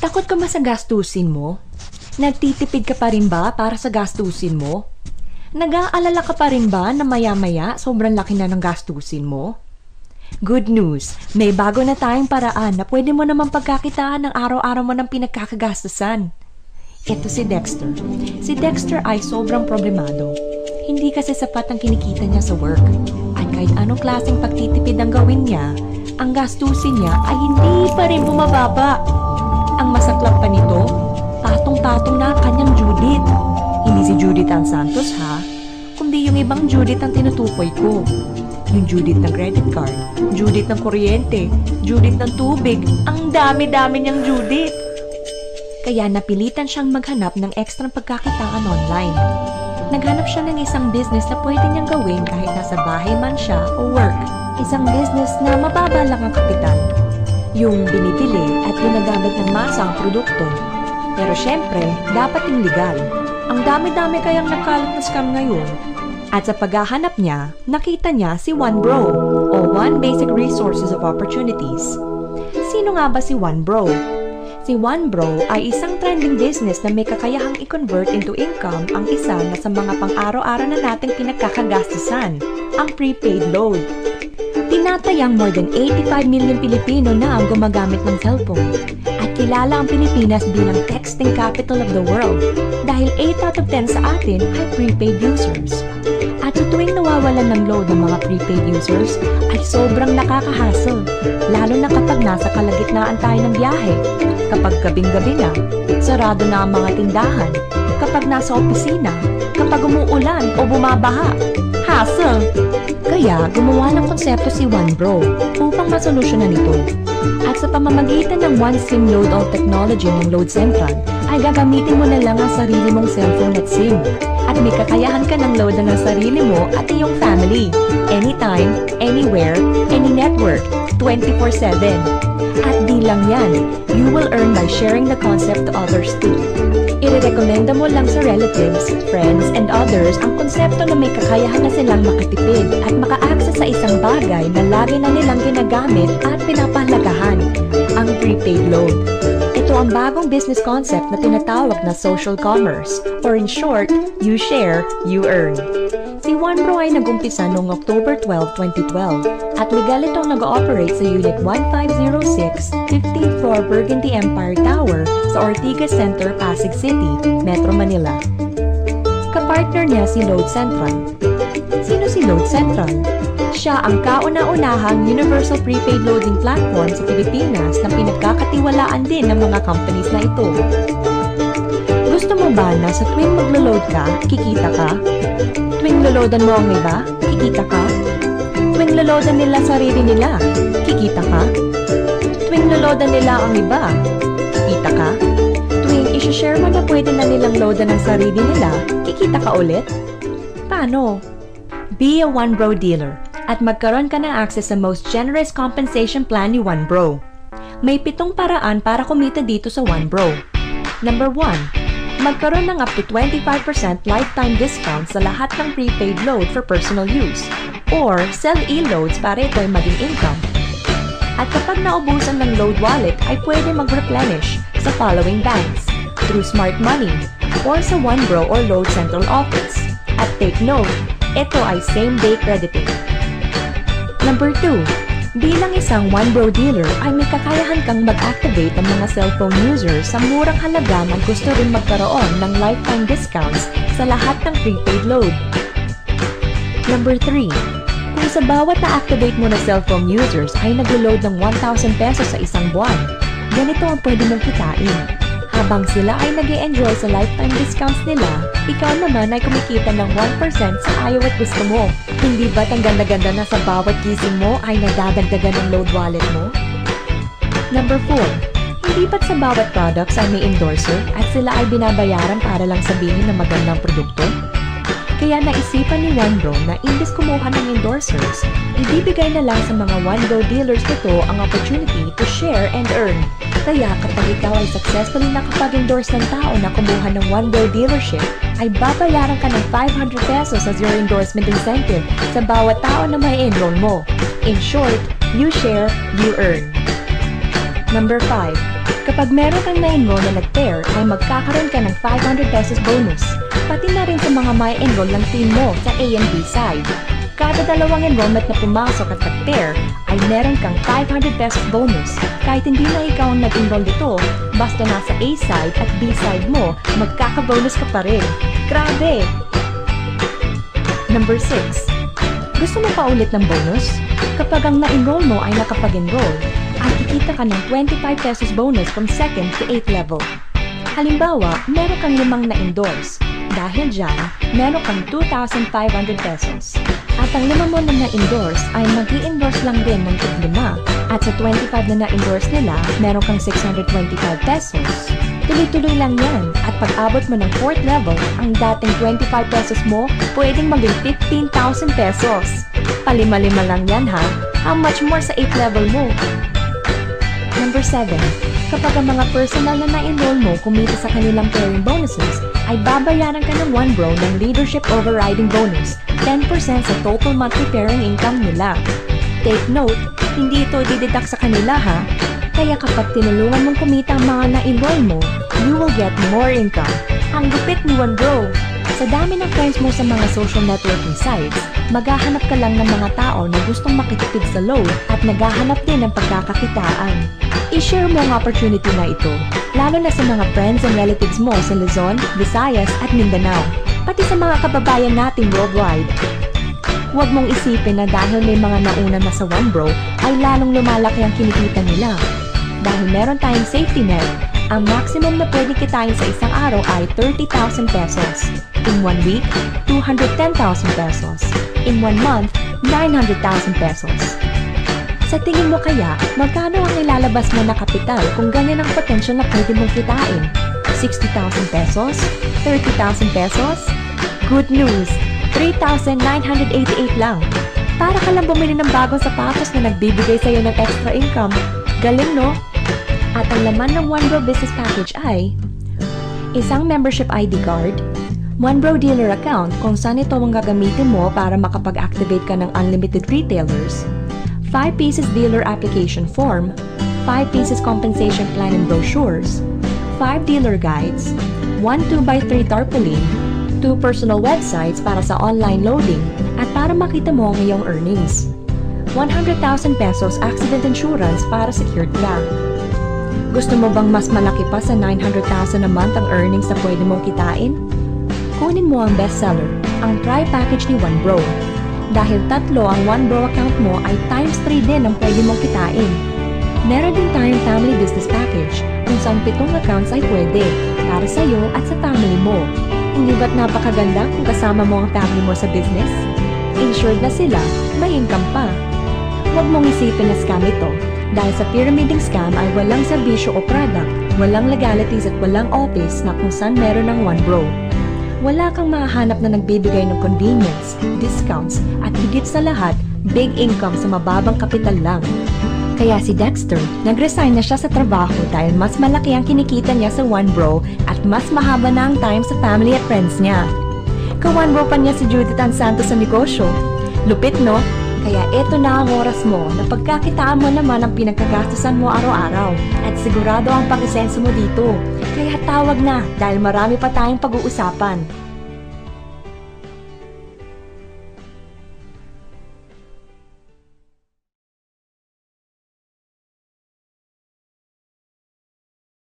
Takot ka ba sa gastusin mo? Nagtitipid ka pa rin ba para sa gastusin mo? Nag-aalala ka pa rin ba na maya-maya sobrang laki na ng gastusin mo? Good news, may bago na tayong paraan na pwede mo naman pagkakitaan ng araw-araw mo ng pinagkakagastusan. Ito si Dexter. Si Dexter ay sobrang problemado. Hindi kasi sapat ang kinikita niya sa work. At kahit anong klaseng pagtitipid ang gawin niya, ang gastusin niya ay hindi pa rin bumababa. Ang masaklap pa nito, patong-patong na kanyang Judith. Hindi si Judith ang Santos ha, kundi yung ibang Judith ang tinutukoy ko. Yung Judith ng credit card, Judith ng kuryente, Judith ng tubig, ang dami-dami niyang Judith. Kaya napilitan siyang maghanap ng ekstrang pagkakitaan online. Naghanap siya ng isang business na pwede niyang gawin kahit nasa bahay man siya o work. Isang business na mababa lang ang kapital. Yung binibili at ginagamit ng masa ang produkto. Pero syempre, dapat yung legal. Ang dami-dami kayang nagkalat na scam ngayon. At sa paghahanap niya, nakita niya si OneBro o One Basic Resources of Opportunities. Sino nga ba si OneBro? Si OneBro ay isang trending business na may kakayahang i-convert into income ang isa na sa mga pang-araw-araw na nating pinagkakagastusan, ang prepaid load. Tinatayang more than 85 million Pilipino na ang gumagamit ng cellphone. At kilala ang Pilipinas bilang texting capital of the world dahil 8 out of 10 sa atin ay prepaid users. At sa tuwing nawawalan ng load ng mga prepaid users ay sobrang nakaka-hassle, lalo na kapag nasa kalagitnaan tayo ng biyahe, kapag gabing-gabi na, sarado na ang mga tindahan, kapag nasa opisina, kapag umuulan o bumabaha. Hassle! Kaya gumawa ng konsepto si OneBro upang masolusyonan ito. At sa pamamagitan ng One SIM Load All technology ng Load Central, ay gagamitin mo na lang ang sarili mong cellphone at SIM. At may kakayahan ka ng load ng sarili mo at iyong family. Anytime, anywhere, any network, 24/7. At di lang yan, you will earn by sharing the concept to others too. Irerekomenda mo lang sa relatives, friends, and others ang konsepto na may kakayahan na silang makatipid at maka-access sa isang bagay na lagi na nilang ginagamit at pinapahalagahan, ang prepaid load. Ito ang bagong business concept na tinatawag na social commerce, or in short, you share, you earn. Si OneBro ay nag-umpisa noong October 12, 2012 at legal itong nag-ooperate sa Unit 1506, 15th floor Burgundy Empire Tower sa Ortigas Center, Pasig City, Metro Manila. Kapartner niya si Load Central. Sino si Load Central? Siya ang kauna-unahang universal prepaid loading platform sa Pilipinas na pinagkakatiwalaan din ng mga companies na ito. Gusto mo ba na sa tuwing maglo-load ka, kikita ka? Tuwing loloadan mo ang iba, kikita ka? Tuwing loloadan nila sarili nila, kikita ka? Tuwing loloadan nila ang iba, kikita ka? Tuwing isi-share mo na pwede na nilang loadan ang sarili nila, kikita ka ulit? Paano? Be a OneBro dealer at magkaroon ka ng access sa most generous compensation plan ni OneBro. May 7 paraan para kumita dito sa OneBro. Number 1. Magkaroon ng up to 25% lifetime discount sa lahat ng prepaid load for personal use or sell e-loads para ito'y maging income. At kapag naubusan ng load wallet ay pwede mag-replenish sa following banks, through Smart Money, or sa OneBro or Load Central Office. At take note, ito ay same-day crediting. Number 2. Bilang isang OneBro dealer ay may kakayahan kang mag-activate ng mga cellphone users sa murang halaga na gusto rin magkaroon ng lifetime discounts sa lahat ng prepaid load. Number 3. Kung sa bawat na-activate mo na cellphone users ay nag-load ng 1,000 pesos sa isang buwan, ganito ang pwede mong kitain. Habang sila ay nag-e-enjoy sa lifetime discounts nila, ikaw naman ay kumikita ng 1% sa ayaw at gusto mo. Hindi ba't ang ganda-ganda na sa bawat gising mo ay nadadagdagan ng load wallet mo? Number 4. Hindi ba't sa bawat products ay may endorser at sila ay binabayaran para lang sabihin na magandang produkto? Kaya naisipan ni OneBro na imbes kumuha ng endorsers, ibibigay na lang sa mga OneBro dealers nito ang opportunity to share and earn. Kaya kapag ikaw ay successfully nakapag-endorse ng tao na kumuha ng OneBro dealership, ay babayaran ka ng 500 pesos as your endorsement incentive sa bawat tao na may enroll mo. In short, you share, you earn. Number 5. Kapag meron kang na-enroll na nag-pair, ay magkakaroon ka ng 500 pesos bonus. Pati na rin sa mga may enroll ng team mo sa A and B side. Kada dalawang enrollment na pumasok at nag-pair, ay meron kang 500 pesos bonus. Kahit hindi na ikaw ang nag-enroll dito, basta nasa A side at B side mo, magkaka-bonus ka pa rin. Grabe! Number 6. Gusto mo pa ulit ng bonus? Kapag ang na-enroll mo ay nakapag-enroll, ay kikita ka ng 25 pesos bonus from 2nd to 8th level. Halimbawa, meron kang 5 na-endorse. Dahil dyan, meron kang 2,500 pesos. At ang 5 mo na na-endorse ay mag-i-endorse lang din ng 5. At sa 25 na na-endorse nila, meron kang 625 pesos. Tuloy-tuloy lang yan. At pag-abot mo ng 4th level, ang dating 25 pesos mo, pwedeng maging 15,000 pesos. Palima-lima lang yan ha. How much more sa 8th level mo? Number 7. Kapag ang mga personal na na-enroll mo kumita sa kanilang pairing bonuses, ay babayaran ka ng 1 bro ng leadership overriding bonus, 10% sa total monthly pairing income nila. Take note, hindi ito dideduct sa kanila ha. Kaya kapag tinulungan mong kumita ang mga na-enroll mo, you will get more income. Ang gupit ni 1 bro! Sa dami ng friends mo sa mga social networking sites, maghahanap ka lang ng mga tao na gustong makitipid sa load at naghahanap din ng pagkakakitaan. I-share mo ang opportunity na ito, lalo na sa mga friends and relatives mo sa Luzon, Visayas at Mindanao, pati sa mga kababayan natin worldwide. Huwag mong isipin na dahil may mga nauna na sa 1 bro, ay lalong lumalaki ang kinikita nila. Dahil meron tayong safety net, ang maximum na pwede kitain sa isang araw ay 30,000 pesos. In 1 week, 210,000 pesos. In 1 month, 900,000 pesos. Sa tingin mo kaya, magkano ang ilalabas mo na kapital kung ganyan ang potential na pwede mong kitain? 60,000 pesos? 30,000 pesos? Good news! 3,988 lang. Para ka lang bumili ng bagong sapatos na nagbibigay sa'yo ng extra income. Galing no? At ang laman ng 1 bro business package ay isang membership ID card, 1 bro dealer account kung saan ito ang gagamitin mo para makapag-activate ka ng unlimited retailers, 5 pieces dealer application form, 5 pieces compensation plan and brochures, 5 dealer guides, 1 2x3 tarpaulin, 2 personal websites para sa online loading at para makita mo ang iyong earnings. 100,000 pesos accident insurance para secured ka. Gusto mo bang mas malaki pa sa 900,000 a month ang earnings na pwede mong kitain? Kunin mo ang bestseller, ang Try Package ni 1 bro. Dahil 3 ang 1 bro account mo ay times 3 din ang pwede mong kitain. Meron din tayong family business package kung saan 7 accounts ay pwede para sa iyo at sa family mo. Hindi ba't napakaganda kung kasama mo ang family mo sa business? Insured na sila, may income pa. Huwag mong isipin na scam ito. Dahil sa pyramiding scam ay walang serbisyo o product, walang legalities at walang office na kung saan meron ng 1 bro. Wala kang mahahanap na nagbibigay ng convenience, discounts, at higit sa lahat, big income sa mababang kapital lang. Kaya si Dexter, nag-resign na siya sa trabaho dahil mas malaki ang kinikita niya sa 1 bro at mas mahaba na ang time sa family at friends niya. Ka-1 bro pa niya si Judith Ann Santos sa negosyo. Lupit no? Kaya eto na ang oras mo na pagkakitaan mo naman ang pinagkagastusan mo araw-araw at sigurado ang pakisenso mo dito. Kaya tawag na dahil marami pa tayong pag-uusapan.